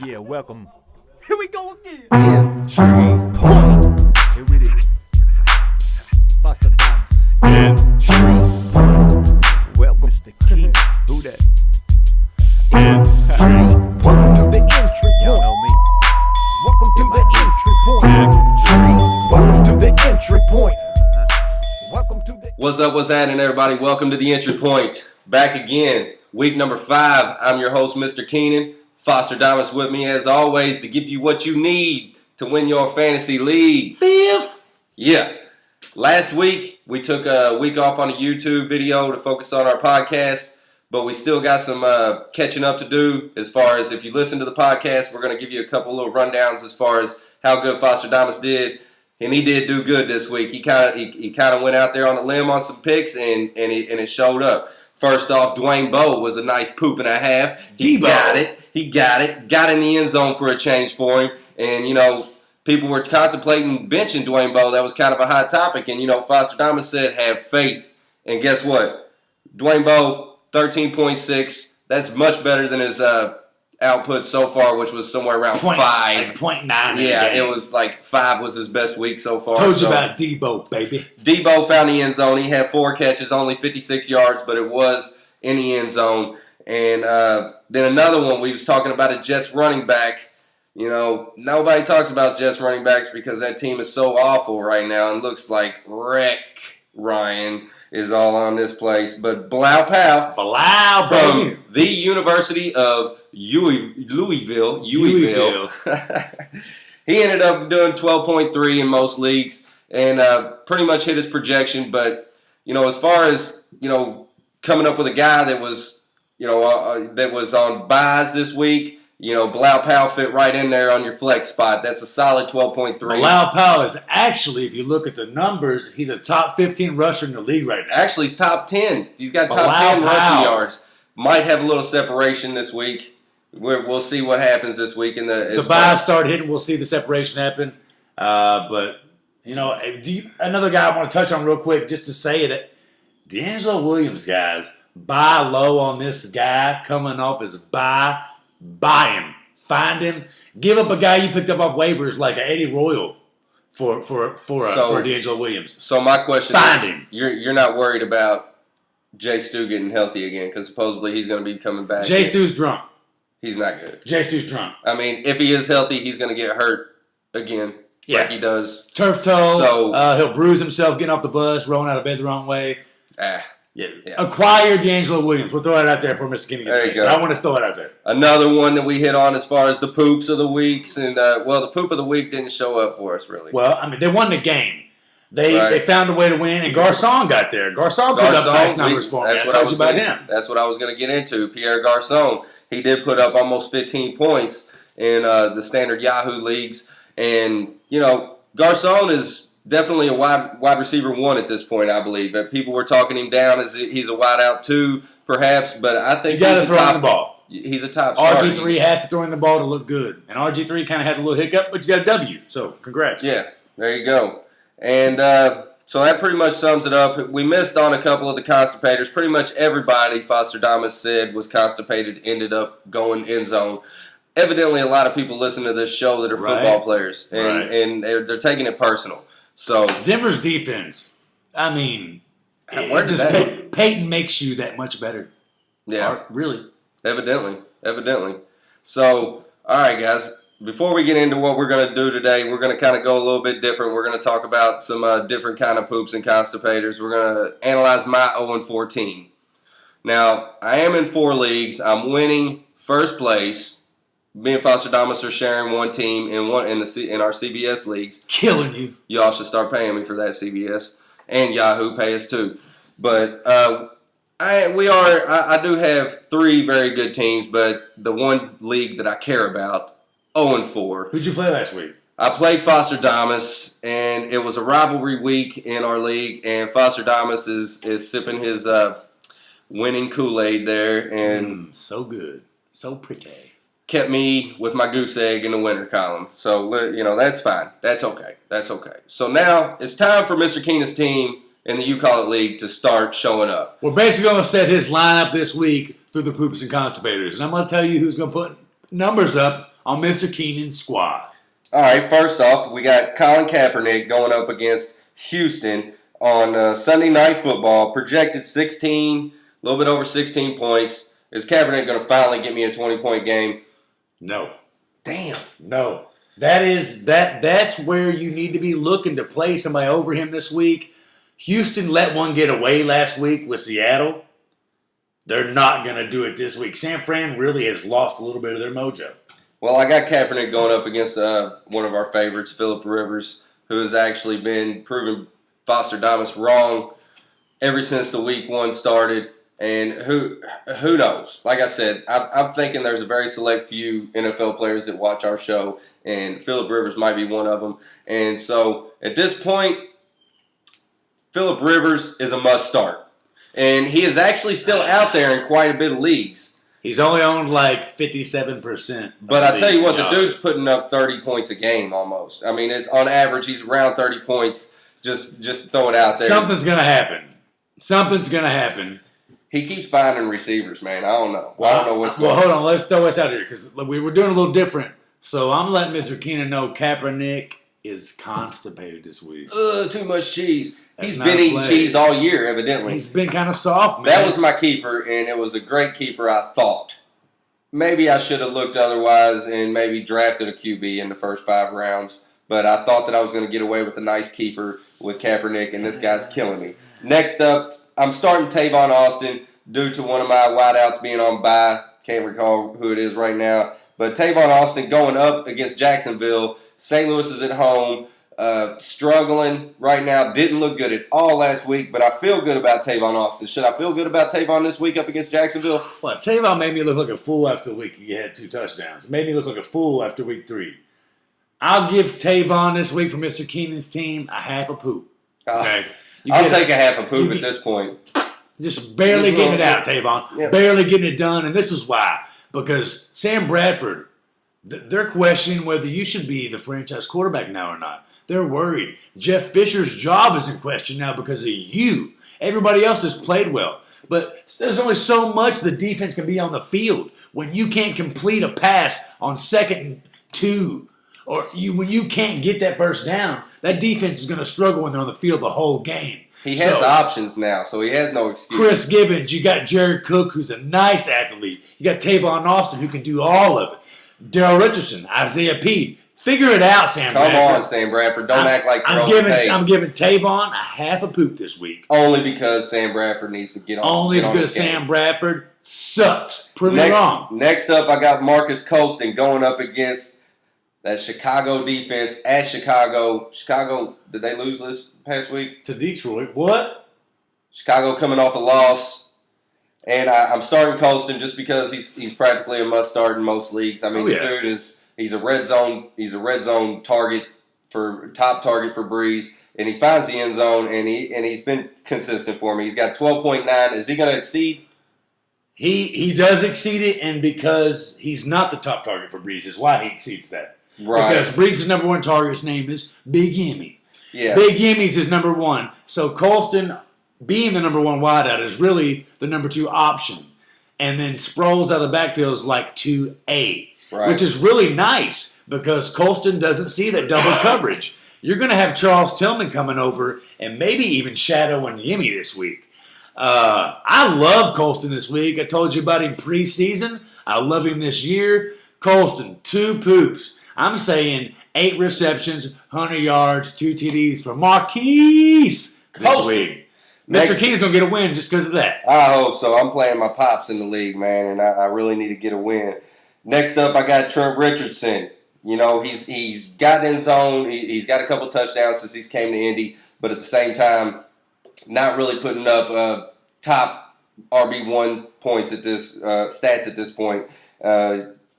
Yeah, welcome. Here we go again. Entry point. Here it is. Fosterdamus. Entry point. Welcome, Mr. Keenan. Who that? Entry point. To the entry Y'all point. know me. Welcome to the entry point. Welcome to the entry point. Welcome to the. What's up, what's happening, everybody? Welcome to the Entry Point. Back again, week number 5. I'm your host, Mr. Keenan. Fosterdamus with me, as always, to give you what you need to win your fantasy league. Fifth. Yeah. Last week, we took a week off on a YouTube video to focus on our podcast, but we still got some catching up to do as far as if you listen to the podcast, we're going to give you a couple little rundowns as far as how good Fosterdamus did. And he did do good this week. He kind of went out there on a limb on some picks, and it showed up. First off, Dwayne Bowe was a nice poop and a half. He got it. Got in the end zone for a change for him. And, you know, people were contemplating benching Dwayne Bowe. That was kind of a hot topic. And, you know, Fosterdamus said, have faith. And guess what? Dwayne Bowe, 13.6. That's much better than his output so far, which was somewhere around 5. Like 0.9. Yeah, it was like 5 was his best week so far. Told you about Debo, baby. Debo found the end zone. He had 4 catches, only 56 yards, but it was in the end zone. And then another one, we was talking about a Jets running back. You know, nobody talks about Jets running backs because that team is so awful right now and looks like wreck. Ryan is all on this place. But Blau Powell from the University of Louisville. He ended up doing 12.3 in most leagues and pretty much hit his projection. But, you know, as far as, you know, coming up with a guy that was, you know, that was on buys this week, you know, Blau Powell fit right in there on your flex spot. That's a solid 12.3. Blau Powell is actually, if you look at the numbers, he's a top 15 rusher in the league right now. Actually, he's top 10. He's got top 10 rushing yards. Might have a little separation this week. We'll see what happens this week. The buys start hitting. We'll see the separation happen. But, you know, another guy I want to touch on real quick just to say it. D'Angelo Williams, guys, buy low on this guy coming off his buy. Buy him. Find him. Give up a guy you picked up off waivers like an Eddie Royal for D'Angelo Williams. So my question Find is, him. You're not worried about Jay Stu getting healthy again because supposedly he's going to be coming back. Jay Stu's drunk. He's not good. Jay Stu's drunk. I mean, if he is healthy, he's going to get hurt again like he does. Turf toe. So, he'll bruise himself getting off the bus, rolling out of bed the wrong way. Yeah. Acquire D'Angelo Williams. We'll throw it out there for Mr. Keenan. There you go. I want to throw it out there. Another one that we hit on as far as the poops of the weeks. And, the poop of the week didn't show up for us, really. Well, I mean, they won the game. They found a way to win, and Garcon got there. Garcon put up nice numbers for me. I told you about him. That's what I was going to get into. Pierre Garcon. He did put up almost 15 points in the standard Yahoo leagues. And, you know, Garcon is definitely a wide receiver 1 at this point, I believe. People were talking him down as he's a wide out 2, perhaps, but I think he's a top. The ball. He's a top starter. RG3 has to throw in the ball to look good, and RG3 kind of had a little hiccup, but you got a W. So congrats. Yeah, there you go. And so that pretty much sums it up. We missed on a couple of the constipators. Pretty much everybody Fosterdamus said was constipated ended up going end zone. Evidently, a lot of people listen to this show that are football players, and they're taking it personal. So Denver's defense, I mean, Peyton makes you that much better. Yeah. Really. Evidently. So, all right, guys. Before we get into what we're going to do today, we're going to kind of go a little bit different. We're going to talk about some different kind of poops and constipators. We're going to analyze my 0-4 team. Now, I am in 4 leagues. I'm winning first place. Me and Fosterdamus are sharing one team in our CBS leagues. Killing you. Y'all should start paying me for that, CBS. And Yahoo pay us too. But I do have 3 very good teams, but the one league that I care about, 0-4. Who'd you play last week? I played Fosterdamus, and it was a rivalry week in our league, and Fosterdamus is sipping his winning Kool-Aid there. And so good. So pretty. Kept me with my goose egg in the winner column. So, you know, that's fine. That's okay. So now it's time for Mr. Keenan's team in the You Call It League to start showing up. We're basically going to set his lineup this week through the poops and constibators. And I'm going to tell you who's going to put numbers up on Mr. Keenan's squad. All right, first off, we got Colin Kaepernick going up against Houston on Sunday Night Football. Projected 16, a little bit over 16 points. Is Kaepernick going to finally get me a 20-point game? No. Damn. No. That's where you need to be looking to play somebody over him this week. Houston let one get away last week with Seattle. They're not going to do it this week. San Fran really has lost a little bit of their mojo. Well, I got Kaepernick going up against one of our favorites, Phillip Rivers, who has actually been proving Fosterdamus wrong ever since the week 1 started. And who knows? Like I said, I'm thinking there's a very select few NFL players that watch our show, and Phillip Rivers might be one of them. And so at this point, Phillip Rivers is a must start. And he is actually still out there in quite a bit of leagues. He's only owned like 57%. But I tell you what, the dude's putting up 30 points a game almost. I mean, it's on average, he's around 30 points. Just throw it out there. Something's going to happen. Something's going to happen. He keeps finding receivers, man. I don't know. I don't know what's going on. Well, hold on. Let's throw this out here because we were doing a little different. So I'm letting Mr. Keenan know Kaepernick is constipated this week. Too much cheese. He's That's been not a eating play. cheese all year, evidently. He's been kind of soft, man. That was my keeper, and it was a great keeper, I thought. Maybe I should have looked otherwise and maybe drafted a QB in the first 5 rounds. But I thought that I was going to get away with a nice keeper with Kaepernick, and this guy's killing me. Next up, I'm starting Tavon Austin due to one of my wideouts being on bye. Can't recall who it is right now. But Tavon Austin going up against Jacksonville. St. Louis is at home. Struggling right now. Didn't look good at all last week, but I feel good about Tavon Austin. Should I feel good about Tavon this week up against Jacksonville? Well, Tavon made me look like a fool after week he had 2 touchdowns. Made me look like a fool after week 3. I'll give Tavon this week for Mr. Keenan's team a half a poop. Okay, I'll take a half a poop at this point. Just barely getting it out, Tavon. Yep. Barely getting it done, and this is why. Because Sam Bradford, they're questioning whether you should be the franchise quarterback now or not. They're worried. Jeff Fisher's job is in question now because of you. Everybody else has played well. But there's only so much the defense can be on the field. When you can't complete a pass on 2nd and 2, or when you can't get that first down, that defense is going to struggle when they're on the field the whole game. He has options now, so he has no excuse. Chris Gibbons, you got Jared Cook, who's a nice athlete. You got Tavon Austin, who can do all of it. Darrell Richardson, Isaiah Peed. Figure it out, Sam Bradford. Come on, Sam Bradford. Don't act like I'm giving Tavon a half a poop this week. Only because Sam Bradford needs to get on. Only because Sam Bradford sucks. Prove me wrong. Next up, I got Marcus Colston going up against that Chicago defense at Chicago. Chicago, did they lose this past week? To Detroit. What? Chicago coming off a loss. And I'm starting Colston just because he's practically a must start in most leagues. I mean, the dude is he's a red zone target top target for Breeze, and he finds the end zone, and he's been consistent for me. He's got 12.9. Is he going to exceed? He does exceed it, and because he's not the top target for Breeze is why he exceeds that. Right. Because Breeze's number 1 target's name is Big Yimmy. Yeah. Big Yimmy's his number 1. So Colston being the number 1 wideout is really the number 2 option. And then Sproles out of the backfield is like 2A. Right. Which is really nice because Colston doesn't see that double coverage. You're going to have Charles Tillman coming over and maybe even shadowing Yimmy this week. I love Colston this week. I told you about him preseason. I love him this year. Colston, 2 poops. I'm saying 8 receptions, 100 yards, 2 TDs for Marquise this week. Mr. Keenan's going to get a win just because of that. I hope so. I'm playing my pops in the league, man, and I really need to get a win. Next up, I got Trent Richardson. You know, he's got in zone. He's got a couple touchdowns since he's came to Indy, but at the same time, not really putting up top RB1 points at this stats at this point.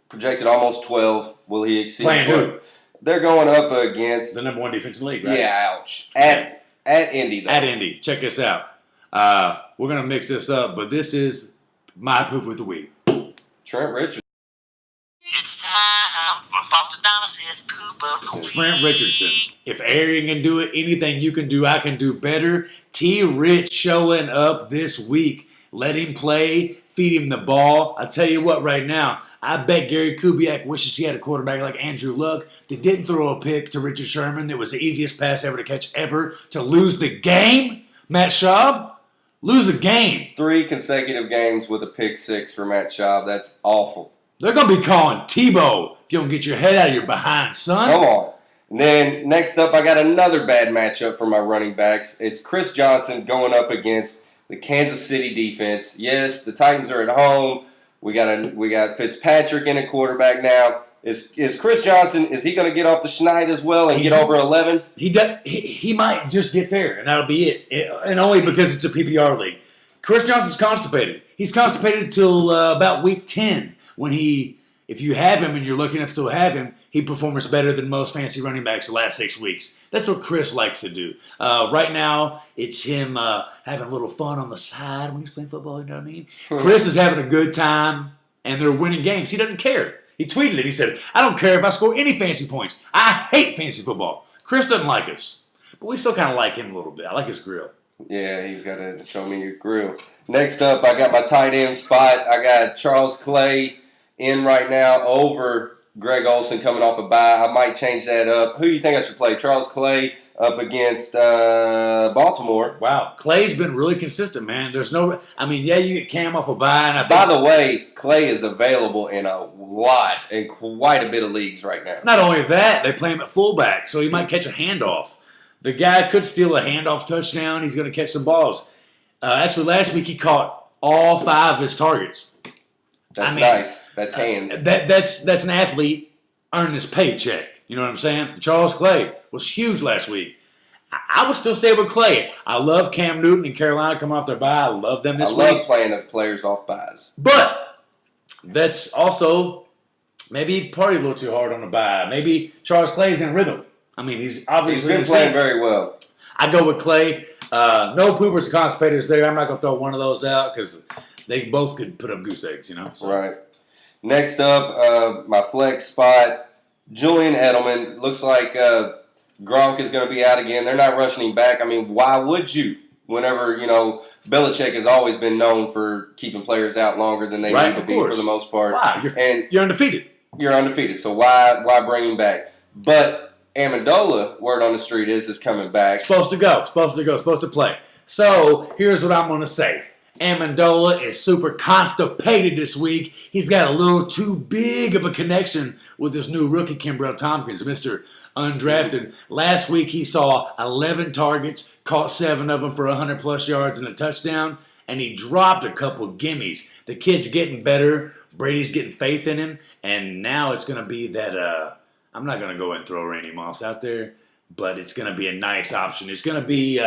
Projected almost 12. Will he exceed 12? Playing who? They're going up against the number 1 defense in the league, right? Yeah, ouch. At Indy, though. At Indy. Check this out. We're going to mix this up, but this is my poop of the week. Trent Richardson. It's time for Fosterdamus' poop of the week. Trent Richardson. If Arian can do it, anything you can do, I can do better. T. Rich showing up this week. Let him play feed him the ball. I'll tell you what right now, I bet Gary Kubiak wishes he had a quarterback like Andrew Luck that didn't throw a pick to Richard Sherman that was the easiest pass ever to catch ever to lose the game. Matt Schaub, lose the game. 3 consecutive games with a pick 6 for Matt Schaub. That's awful. They're going to be calling Tebow if you don't get your head out of your behind, son. Come on. And then next up, I got another bad matchup for my running backs. It's Chris Johnson going up against the Kansas City defense. Yes, the Titans are at home. We got Fitzpatrick in at quarterback now. Is Chris Johnson, is he going to get off the schneid as well and get over 11? He might just get there, and that'll be it. And only because it's a PPR league. Chris Johnson's constipated. He's constipated till about week 10 when if you have him and you're lucky enough to still have him, he performs better than most fancy running backs the last 6 weeks. That's what Chris likes to do. Right now, it's him having a little fun on the side when he's playing football, you know what I mean? Chris is having a good time, and they're winning games. He doesn't care. He tweeted it. He said, I don't care if I score any fancy points. I hate fancy football. Chris doesn't like us, but we still kind of like him a little bit. I like his grill. Yeah, he's got to show me your grill. Next up, I got my tight end spot. I got Charles Clay in right now over Greg Olsen coming off a bye. I might change that up. Who do you think I should play? Charles Clay up against Baltimore. Wow, Clay's been really consistent, man. There's no, yeah, you get Cam off a bye. And By the way, Clay is available in quite a bit of leagues right now. Not only that, they play him at fullback, so he might catch a handoff. The guy could steal a handoff touchdown. He's going to catch some balls. Actually, last week he caught all 5 of his targets. That's nice. That's hands. That's an athlete earning his paycheck. You know what I'm saying? Charles Clay was huge last week. I would still stay with Clay. I love Cam Newton and Carolina coming off their bye. I love them this week. I love playing the players off byes. But that's also maybe party a little too hard on the bye. Maybe Charles Clay's in rhythm. He's obviously been playing very well. I go with Clay. No poopers or constipators there. I'm not going to throw one of those out because they both could put up goose eggs, you know? So. Right. Next up, my flex spot, Julian Edelman. Looks like Gronk is going to be out again. They're not rushing him back. Why would you? Whenever, Belichick has always been known for keeping players out longer than they need to be for the most part. Wow, you're undefeated. You're undefeated, so why bring him back? But Amendola, word on the street is coming back. Supposed to play. So, here's what I'm going to say. Amendola is super constipated this week. He's got a little too big of a connection with this new rookie, Kimbrell Tompkins, Mr. Undrafted. Last week he saw 11 targets, caught 7 of them for 100-plus yards and a touchdown, and he dropped a couple gimmies. The kid's getting better. Brady's getting faith in him, and now it's going to be that I'm not going to go and throw Randy Moss out there, but it's going to be a nice option. It's going to be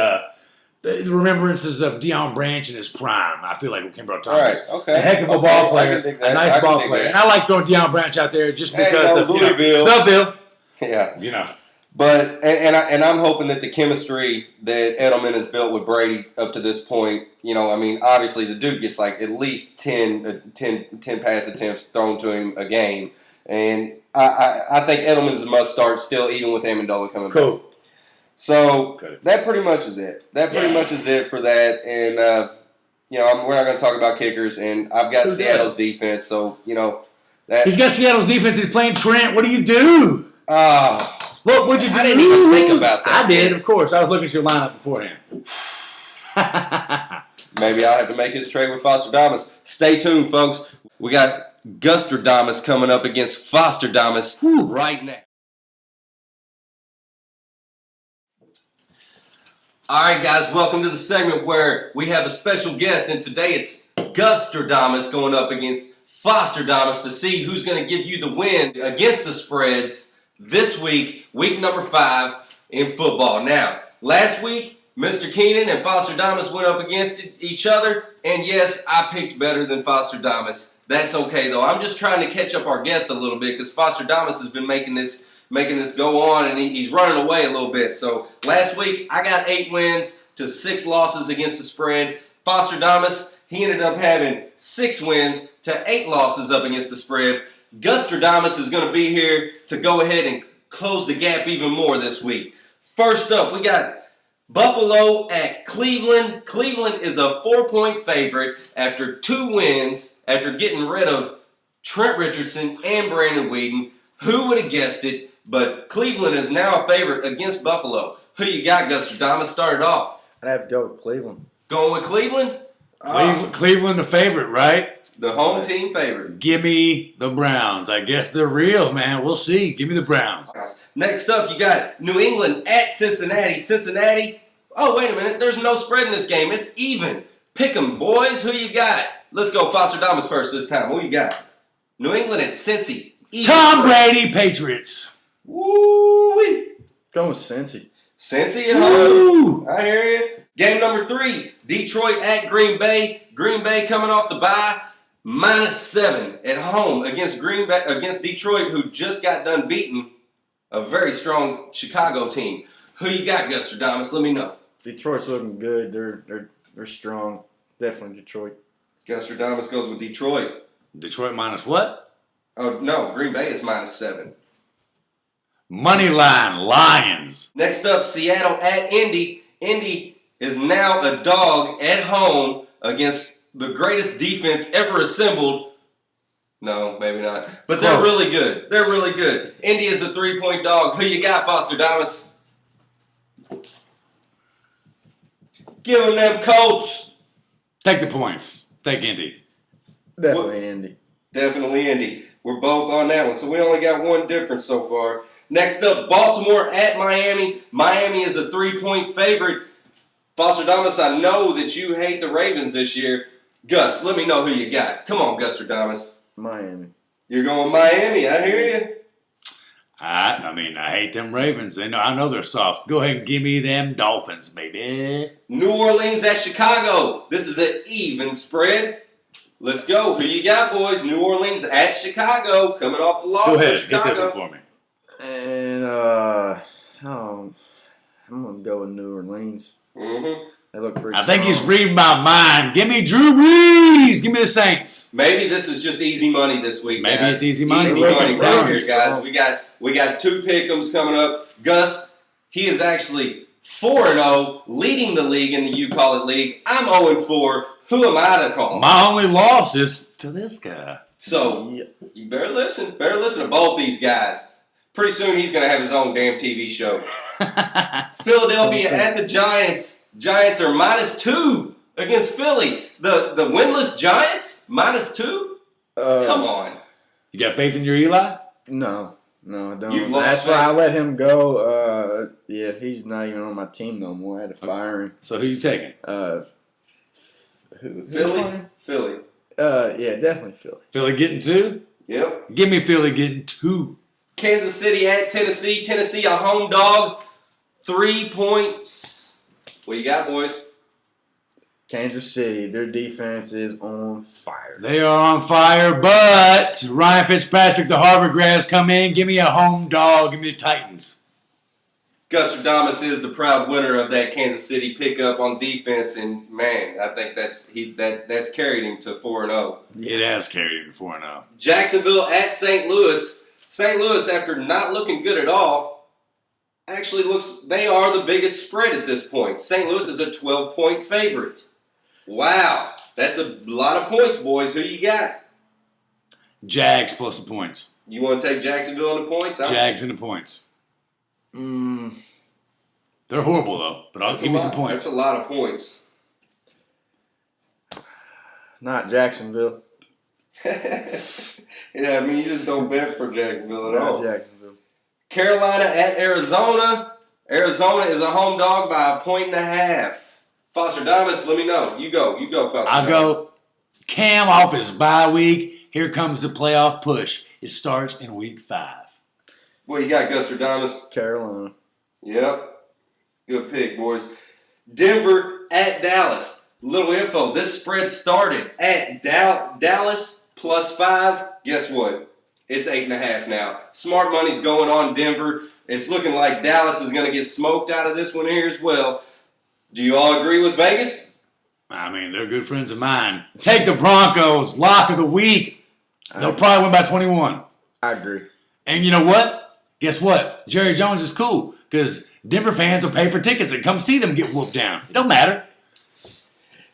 the remembrances of Deion Branch in his prime. I feel like with Kimbrell Thomas. All right, okay. A heck of a ball player, a nice ball player. And I like throwing Deion Branch out there just because of Louisville. Yeah. But and I'm hoping that the chemistry that Edelman has built with Brady up to this point, obviously the dude gets like at least 10 pass attempts thrown to him a game. And I think Edelman's a must start still, even with Amendola coming back. So that pretty much is it. That pretty much is it for that. And we're not going to talk about kickers. And I've got Seattle's defense, so that he's got Seattle's defense. He's playing Trent. What do you do? Look, what'd you do? I didn't even think about that. I did, of course. I was looking at your lineup beforehand. Maybe I'll have to make his trade with Fosterdamus. Stay tuned, folks. We got GUSTRADAMUS coming up against Fosterdamus right now. All right, guys, welcome to the segment where we have a special guest, and today it's GUSTRADAMUS going up against Fosterdamus to see who's going to give you the win against the spreads this week, week number 5 in football. Now, last week, Mr. Keenan and Fosterdamus went up against each other, and yes, I picked better than Fosterdamus. That's okay, though. I'm just trying to catch up our guest a little bit because Fosterdamus has been making this go on, and he's running away a little bit. So last week, I got 8 wins to 6 losses against the spread. Fosterdamus, he ended up having 6 wins to 8 losses up against the spread. GUSTRADAMUS is going to be here to go ahead and close the gap even more this week. First up, we got Buffalo at Cleveland. Cleveland is a 4-point favorite after 2 wins, after getting rid of Trent Richardson and Brandon Whedon. Who would have guessed it? But Cleveland is now a favorite against Buffalo. Who you got, Gustradamus? Started off. I'd have to go with Cleveland. Going with Cleveland? Cleveland the favorite, right? The home team favorite. Give me the Browns. I guess they're real, man. We'll see. Give me the Browns. Next up, you got New England at Cincinnati. Cincinnati. Oh, wait a minute. There's no spread in this game. It's even. Pick 'em, boys. Who you got? Let's go Fosterdamus first this time. Who you got? New England at Cincy. Even Tom spread. Brady, Patriots. Woo-wee. Going with Cincy. Cincy at home. I hear you. Game number 3, Detroit at Green Bay. Green Bay coming off the bye, -7 at home against Detroit, who just got done beating a very strong Chicago team. Who you got, Gustradamus? Let me know. Detroit's looking good. They're strong. Definitely Detroit. Gustradamus goes with Detroit. Detroit minus what? Oh no, Green Bay is -7. Money line, Lions. Next up, Seattle at Indy. Indy is now a dog at home against the greatest defense ever assembled. No, maybe not. But they're Close. really good. They're really good. Indy is a 3-point dog. Who you got, Fosterdamus? Give them them Colts. Take the points. Take Indy. Definitely Indy. Definitely Indy. We're both on that one, so we only got one difference so far. Next up, Baltimore at Miami. Miami is a 3-point favorite. Fosterdamus, I know that you hate the Ravens this year. Gus, let me know who you got. Come on, Gustradamus. Miami. You're going Miami. I hear you. I hate them Ravens. I know they're soft. Go ahead and give me them Dolphins, baby. New Orleans at Chicago. This is an even spread. Let's go. Who you got, boys? New Orleans at Chicago. Coming off the loss Go to ahead. Get Chicago. this one for me. And I'm gonna go with New Orleans. Mm-hmm. They look pretty. I think he's strong. reading my mind. Give me Drew Brees. Give me the Saints. Maybe this is just easy money this week, Maybe guys. it's easy money. Easy We're money looking right down. here, guys. We got 2 pick'ems coming up. Gus, he is actually 4-0, leading the league in the You Call It League. I'm 0-4. Who am I to call? My only loss is to this guy. So Yeah. you better listen. Better listen to both these guys. Pretty soon he's gonna have his own damn TV show. Philadelphia at the Giants. Giants are -2 against Philly. The winless Giants -2. Come on. You got faith in your Eli? No, I don't. You've lost That's why faith. I let him go. Yeah, he's not even on my team no more. I had to fire him. So who you taking? Who Philly. won? Philly. Yeah, definitely Philly. Philly getting 2? Yep. Give me Philly getting 2. Kansas City at Tennessee. Tennessee, a home dog. 3 points. What you got, boys? Kansas City, their defense is on fire. They are on fire, but Ryan Fitzpatrick, the Harvard grads, come in. Give me a home dog. Give me the Titans. Gustradamus is the proud winner of that Kansas City pickup on defense, and man, I think that's carried him to 4-0. It has carried him 4-0. Jacksonville at St. Louis. St. Louis, after not looking good at all, actually they are the biggest spread at this point. St. Louis is a 12-point favorite. Wow, that's a lot of points, boys. Who you got? Jags plus the points. You want to take Jacksonville in the points? Jags in the points. They're horrible, though, but I'll give me some points. That's a lot of points. Not Jacksonville. Yeah, I mean, you just don't bet for Jacksonville at all. Not Jacksonville. Carolina at Arizona. Arizona is a home dog by 1.5. Fosterdamus, let me know. You go, Fosterdamus. I'll go Cam off his bye week. Here comes the playoff push. It starts in week 5. What you got, Gustradamus? Carolina. Yep. Good pick, boys. Denver at Dallas. Little info. This spread started at Dallas +5. Guess what? It's 8.5 now. Smart money's going on Denver. It's looking like Dallas is going to get smoked out of this one here as well. Do you all agree with Vegas? I mean, they're good friends of mine. Take the Broncos. Lock of the week. They'll probably win by 21. I agree. And you know what? Guess what? Jerry Jones is cool because Denver fans will pay for tickets and come see them get whooped down. It don't matter.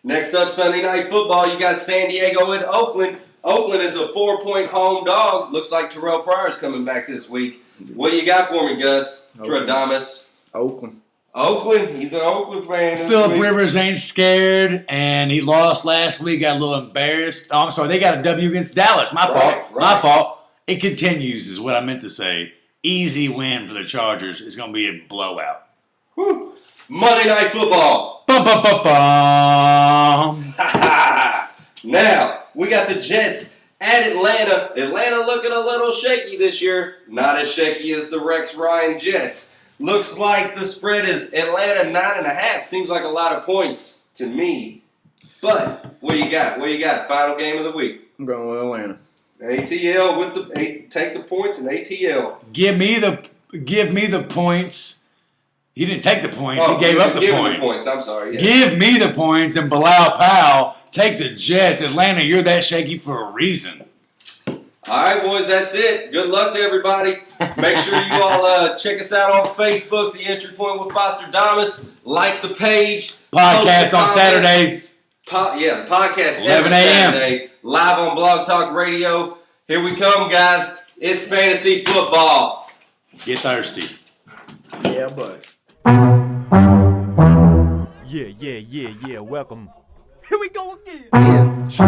Next up, Sunday Night Football, you got San Diego and Oakland. Oakland is a 4-point home dog. Looks like Terrell Pryor's coming back this week. What do you got for me, Gus? Stradamus. Oakland. Oakland? He's an Oakland fan. this Phillip week. Rivers ain't scared, and he lost last week. Got a little embarrassed. Oh, I'm sorry. They got a W against Dallas. My fault. My fault. It continues is what I meant to say. Easy win for the Chargers. It's going to be a blowout. Whew. Monday Night Football. Bum, bum, bum, bum. Now, we got the Jets at Atlanta. Atlanta looking a little shaky this year. Not as shaky as the Rex Ryan Jets. Looks like the spread is Atlanta 9.5. Seems like a lot of points to me. But, what do you got? What do you got? Final game of the week. I'm going with Atlanta. ATL with the take the points and ATL. Give me the points. He didn't take the points. Oh, he gave up the give points. the points. I'm sorry. Yeah. Give me the points and Bilal Powell take the Jets. Atlanta, you're that shaky for a reason. All right, boys, that's it. Good luck to everybody. Make sure you all check us out on Facebook, The Entry Point with Fosterdamus. Like the page. Podcast Post on the Saturdays. Podcast 11 every a.m. Saturday. Live on Blog Talk Radio. Here we come, guys. It's fantasy football. Get thirsty. Yeah, but. Yeah. Welcome. Here we go again. Entry